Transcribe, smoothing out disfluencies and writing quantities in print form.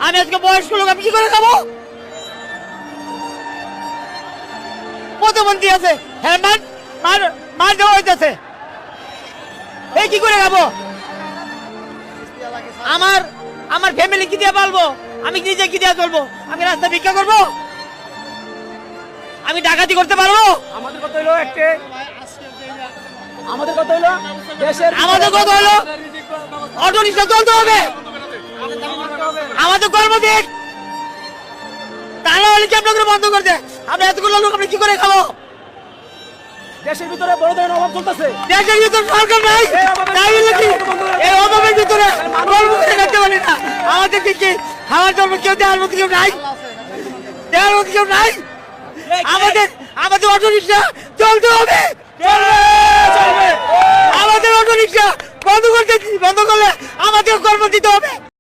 আমি আজকে বয়স্ক লোক, আমি কি করে খাবো? প্রধানমন্ত্রী আছে, হ্যাঁ মার দেওয়া হইতেছে, এই কি করে খাবো? আমার ফ্যামিলি কি দিয়ে পালবো? আমি নিজে কি দিয়ে চলবো? আমি রাস্তা ভিক্ষা করবো? আমি ডাকাতি করতে পারবো? আমাদের কথা হলো আমাদের কথা হলো দেশের অটো রিক্সা চলতে হবে, আমাদের কর্মদিন, তা না হলে কি আপনাদের বন্ধ করে দেয়? আমরা এতগুলো লোক আমরা কি করে খাবো? দেশের ভিতরে বড় ধরনের অভাব চলতেছে। দেশের ভিতরে সরকার নাই, তাই বলে কি এই অভাবের ভিতরে কর্ম করে রাখতে পারি না? আমাদের কি খাওয়ার জন্য কেউ দেওয়ার মতো কেউ নাই? দেওয়ার মতো কেউ নাই? আমাদের অটো রিক্সা চলতে হবে, আমাদের অটো রিক্সা বন্ধ করলে আমাদের কর্ম দিতে হবে।